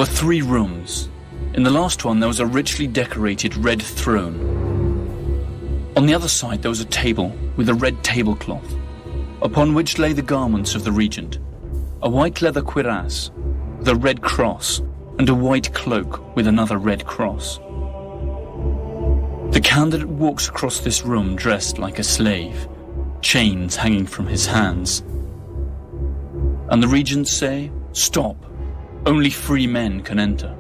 were 3 rooms. In the last one, there was a richly decorated red throne. On the other side, there was a table with a red tablecloth, upon which lay the garments of the regent, a white leather cuirass with a red cross, and a white cloak with another red cross. The candidate walks across this room dressed like a slave, chains hanging from his hands. And the regents say, "Stop, only free men can enter."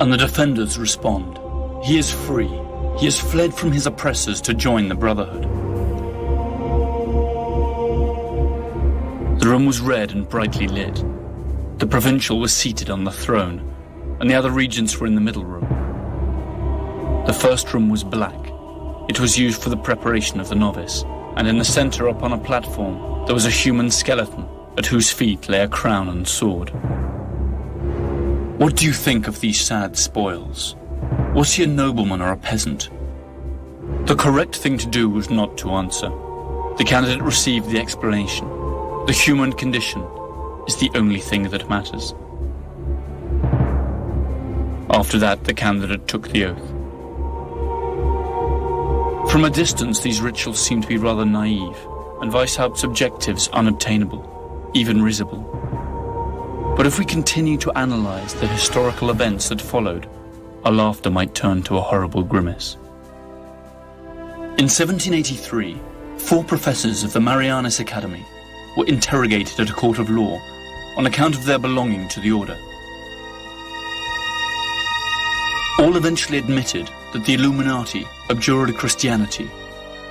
And the defenders respond, "He is free. He has fled from his oppressors to join the Brotherhood." The room was red and brightly lit. The provincial was seated on the throne, and the other regents were in the middle room. The first room was black. It was used for the preparation of the novice, and in the center upon a platform there was a human skeleton, at whose feet lay a crown and sword. What do you think of these sad spoils? Was he a nobleman or a peasant? The correct thing to do was not to answer. The candidate received the explanation. The human condition is the only thing that matters. After that, the candidate took the oath. From a distance, these rituals seem to be rather naive, and Weishaupt's objectives unobtainable, even risible. But if we continue to analyze the historical events that followed, our laughter might turn to a horrible grimace. In 1783, 4 professors of the Marianus Academy were interrogated at a court of law on account of their belonging to the order. All eventually admitted that the Illuminati abjured Christianity,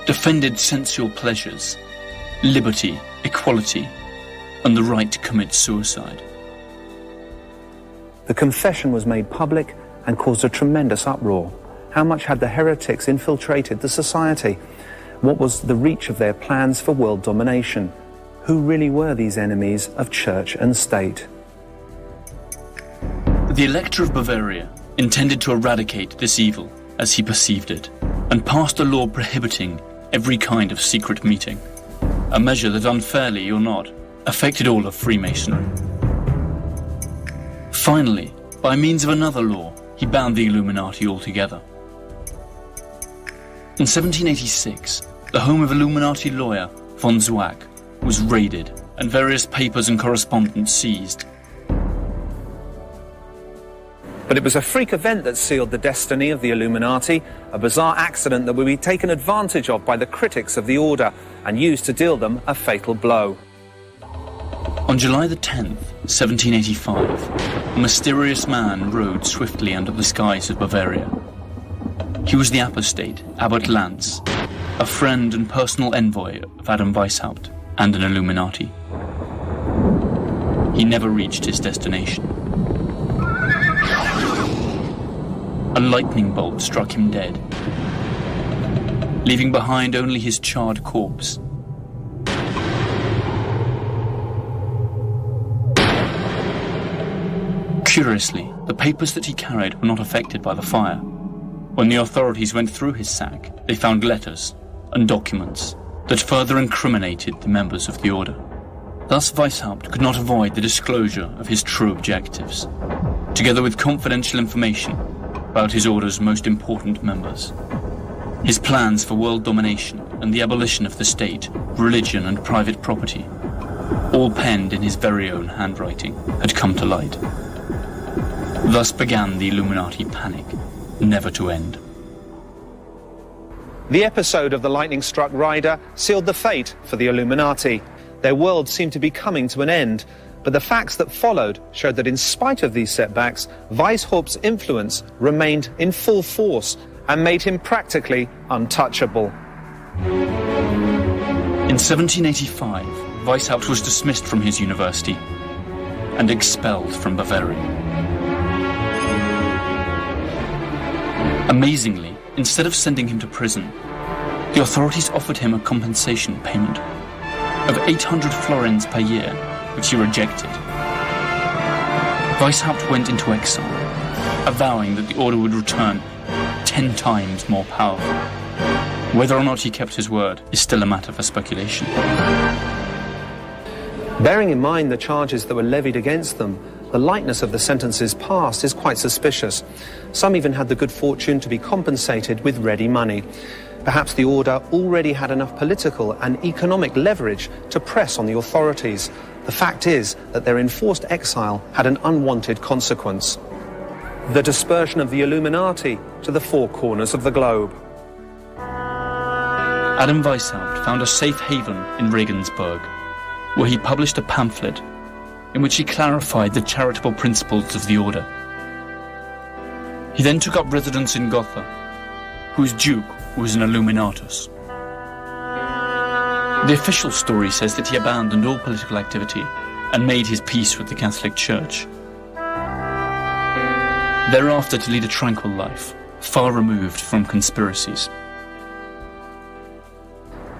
defended sensual pleasures, liberty, equality, and the right to commit suicide. The confession was made public and caused a tremendous uproar. How much had the heretics infiltrated the society? What was the reach of their plans for world domination? Who really were these enemies of church and state? The Elector of Bavaria intended to eradicate this evil as he perceived it, and passed a law prohibiting every kind of secret meeting, a measure that, unfairly or not, affected all of Freemasonry. Finally, by means of another law, he banned the Illuminati altogether. In 1786, the home of Illuminati lawyer von Zwack was raided and various papers and correspondence seized. But it was a freak event that sealed the destiny of the Illuminati, a bizarre accident that would be taken advantage of by the critics of the order and used to deal them a fatal blow. On July the 10th, 1785, a mysterious man rode swiftly under the skies of Bavaria. He was the apostate, Abbot Lanz, a friend and personal envoy of Adam Weishaupt and an Illuminati. He never reached his destination. A lightning bolt struck him dead, leaving behind only his charred corpse. Curiously, the papers that he carried were not affected by the fire. When the authorities went through his sack, they found letters and documents that further incriminated the members of the order. Thus Weishaupt could not avoid the disclosure of his true objectives, together with confidential information about his order's most important members. His plans for world domination and the abolition of the state, religion and private property, all penned in his very own handwriting, had come to light. Thus began the Illuminati panic, never to end. The episode of the lightning-struck rider sealed the fate for the Illuminati. Their world seemed to be coming to an end, but the facts that followed showed that in spite of these setbacks, Weishaupt's influence remained in full force and made him practically untouchable. In 1785, Weishaupt was dismissed from his university and expelled from Bavaria. Amazingly, instead of sending him to prison, the authorities offered him a compensation payment of 800 florins per year, which he rejected. Weishaupt went into exile, avowing that the order would return 10 times more powerful. Whether or not he kept his word is still a matter for speculation. Bearing in mind the charges that were levied against them, the lightness of the sentences passed is quite suspicious. Some even had the good fortune to be compensated with ready money. Perhaps the order already had enough political and economic leverage to press on the authorities. The fact is that their enforced exile had an unwanted consequence: the dispersion of the Illuminati to the four corners of the globe. Adam Weishaupt found a safe haven in Regensburg, where he published a pamphlet in which he clarified the charitable principles of the order. He then took up residence in Gotha, whose duke was an Illuminatus. The official story says that he abandoned all political activity and made his peace with the Catholic Church. Thereafter to lead a tranquil life, far removed from conspiracies.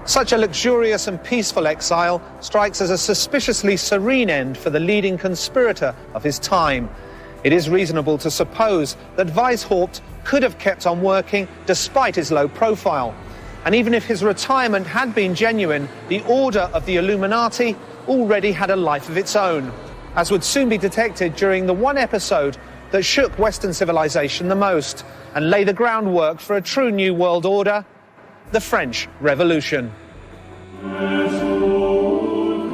Such a luxurious and peaceful exile strikes as a suspiciously serene end for the leading conspirator of his time. It is reasonable to suppose that Weishaupt could have kept on working despite his low profile. And even if his retirement had been genuine, the order of the Illuminati already had a life of its own, as would soon be detected during the one episode that shook Western civilization the most and lay the groundwork for a true new world order: the French Revolution.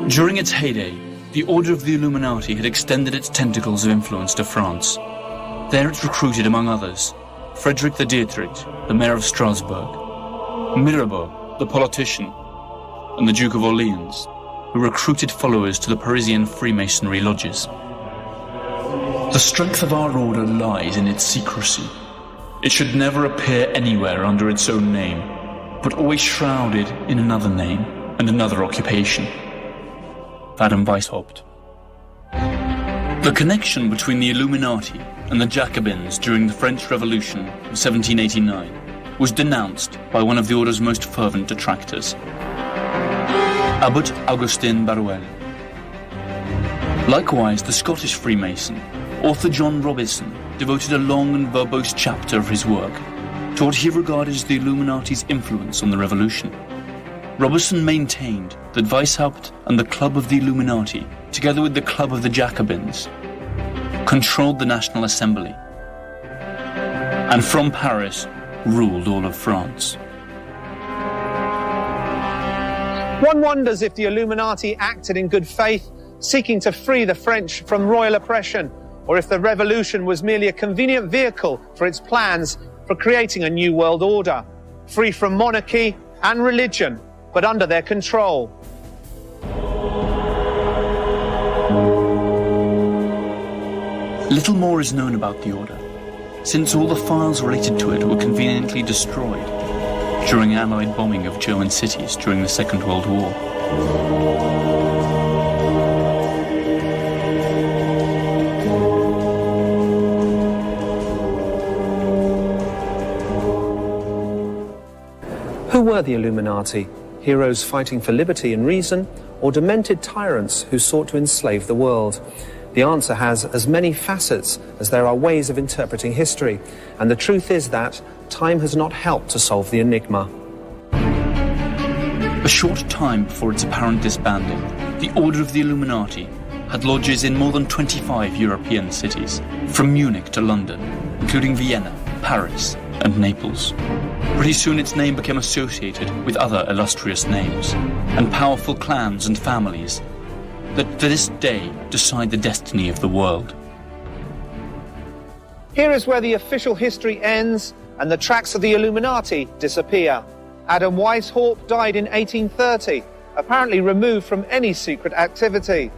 During its heyday, the Order of the Illuminati had extended its tentacles of influence to France. There it recruited, among others, Frederick the Dietrich, the mayor of Strasbourg, Mirabeau, the politician, and the Duke of Orleans, who recruited followers to the Parisian Freemasonry lodges. The strength of our order lies in its secrecy. It should never appear anywhere under its own name, but always shrouded in another name and another occupation. Adam Weishaupt. The connection between the Illuminati and the Jacobins during the French Revolution of 1789 was denounced by one of the order's most fervent detractors, Abbot Augustin Barruel. Likewise, the Scottish Freemason, author John Robison, devoted a long and verbose chapter of his work to what he regarded as the Illuminati's influence on the revolution. Robison maintained that Weishaupt and the Club of the Illuminati, together with the Club of the Jacobins, controlled the National Assembly, and from Paris ruled all of France. One wonders if the Illuminati acted in good faith, seeking to free the French from royal oppression, or if the revolution was merely a convenient vehicle for its plans for creating a new world order, free from monarchy and religion, but under their control. Little more is known about the order, since all the files related to it were conveniently destroyed during Allied bombing of German cities during the Second World War. Who were the Illuminati? Heroes fighting for liberty and reason, or demented tyrants who sought to enslave the world? The answer has as many facets as there are ways of interpreting history, and the truth is that time has not helped to solve the enigma. A short time before its apparent disbanding, the Order of the Illuminati had lodges in more than 25 European cities, from Munich to London, including Vienna, Paris, and Naples. Pretty soon its name became associated with other illustrious names, and powerful clans and families that to this day decide the destiny of the world. Here is where the official history ends and the tracks of the Illuminati disappear. Adam Weishaupt died in 1830, apparently removed from any secret activity.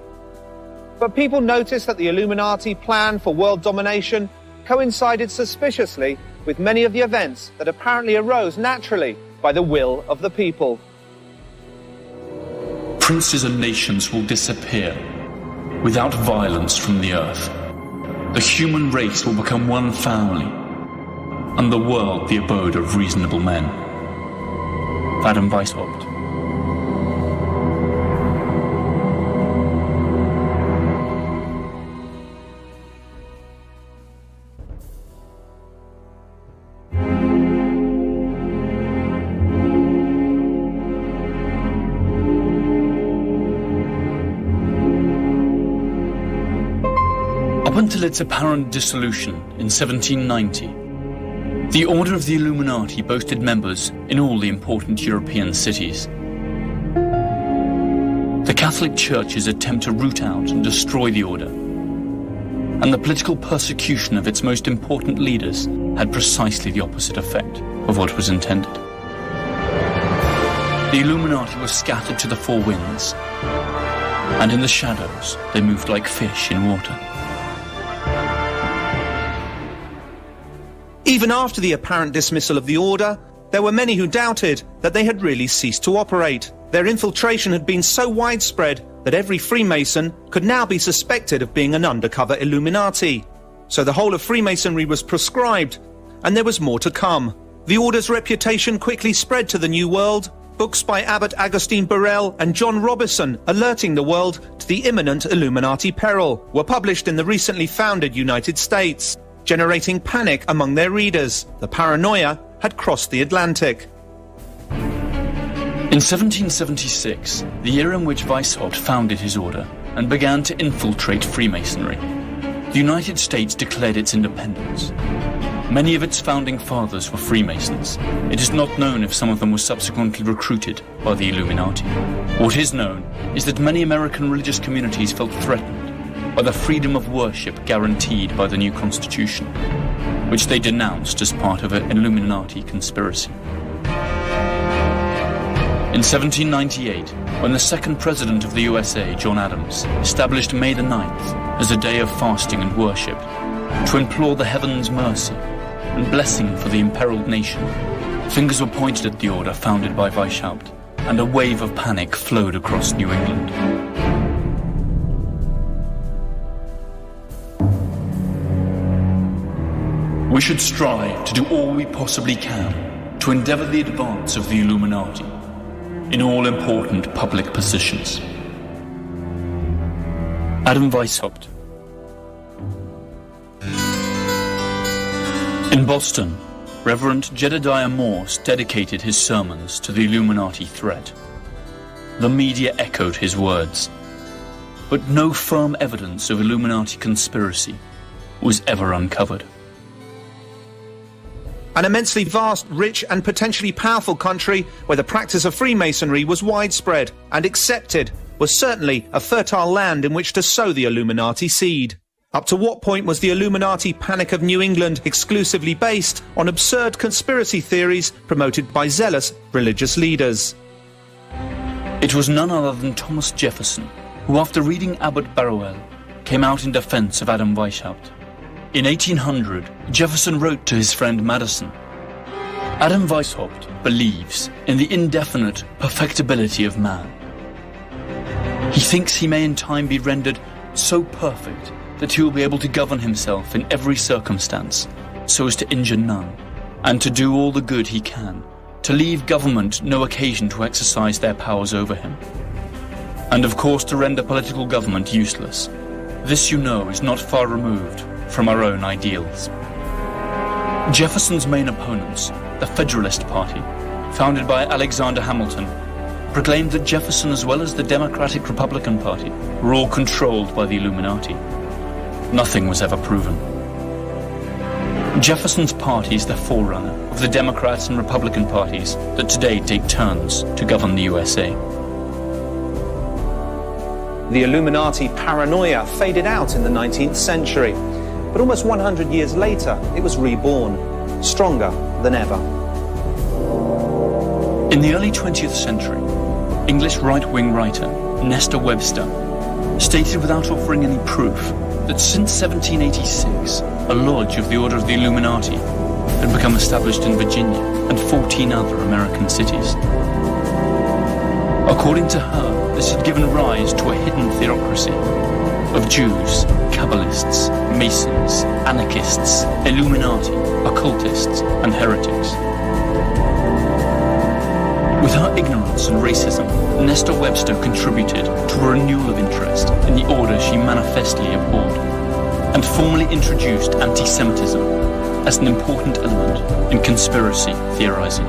But people noticed that the Illuminati plan for world domination coincided suspiciously with many of the events that apparently arose naturally by the will of the people. Princes and nations will disappear without violence from the earth. The human race will become one family, and the world the abode of reasonable men. Adam Weishaupt. Up until its apparent dissolution in 1790, the Order of the Illuminati boasted members in all the important European cities. The Catholic Church's attempt to root out and destroy the order, and the political persecution of its most important leaders had precisely the opposite effect of what was intended. The Illuminati were scattered to the four winds, and in the shadows they moved like fish in water. Even after the apparent dismissal of the order, there were many who doubted that they had really ceased to operate. Their infiltration had been so widespread that every Freemason could now be suspected of being an undercover Illuminati. So the whole of Freemasonry was proscribed, and there was more to come. The order's reputation quickly spread to the New World. Books by Abbot Augustine Burrell and John Robison alerting the world to the imminent Illuminati peril were published in the recently founded United States, generating panic among their readers. The paranoia had crossed the Atlantic. In 1776, the year in which Weishaupt founded his order and began to infiltrate Freemasonry, the United States declared its independence. Many of its founding fathers were Freemasons. It is not known if some of them were subsequently recruited by the Illuminati. What is known is that many American religious communities felt threatened by the freedom of worship guaranteed by the new Constitution, which they denounced as part of an Illuminati conspiracy. In 1798, when the second president of the USA, John Adams, established May the 9th as a day of fasting and worship to implore the heavens' mercy and blessing for the imperiled nation, fingers were pointed at the order founded by Weishaupt, and a wave of panic flowed across New England. We should strive to do all we possibly can to endeavour the advance of the Illuminati in all important public positions. Adam Weishaupt. In Boston, Reverend Jedediah Morse dedicated his sermons to the Illuminati threat. The media echoed his words, but no firm evidence of Illuminati conspiracy was ever uncovered. An immensely vast, rich and potentially powerful country where the practice of Freemasonry was widespread and accepted was certainly a fertile land in which to sow the Illuminati seed. Up to what point was the Illuminati Panic of New England exclusively based on absurd conspiracy theories promoted by zealous religious leaders? It was none other than Thomas Jefferson who, after reading Abbot Barrowell, came out in defense of Adam Weishaupt. In 1800, Jefferson wrote to his friend Madison, "Adam Weishaupt believes in the indefinite perfectibility of man. He thinks he may in time be rendered so perfect that he will be able to govern himself in every circumstance, so as to injure none, and to do all the good he can, to leave government no occasion to exercise their powers over him, and of course to render political government useless. This, you know, is not far removed from our own ideals." Jefferson's main opponents, the Federalist Party, founded by Alexander Hamilton, proclaimed that Jefferson, as well as the Democratic Republican Party, were all controlled by the Illuminati. Nothing was ever proven. Jefferson's party is the forerunner of the Democrats and Republican parties that today take turns to govern the USA. The Illuminati paranoia faded out in the 19th century, but almost 100 years later it was reborn, stronger than ever. In the early 20th century, English right-wing writer Nestor Webster stated without offering any proof that since 1786 a lodge of the Order of the Illuminati had become established in Virginia and 14 other American cities. According to her, this had given rise to a hidden theocracy of Jews, Kabbalists, Masons, anarchists, Illuminati, occultists, and heretics. With her ignorance and racism, Nestor Webster contributed to a renewal of interest in the order she manifestly abhorred, and formally introduced anti-Semitism as an important element in conspiracy theorizing.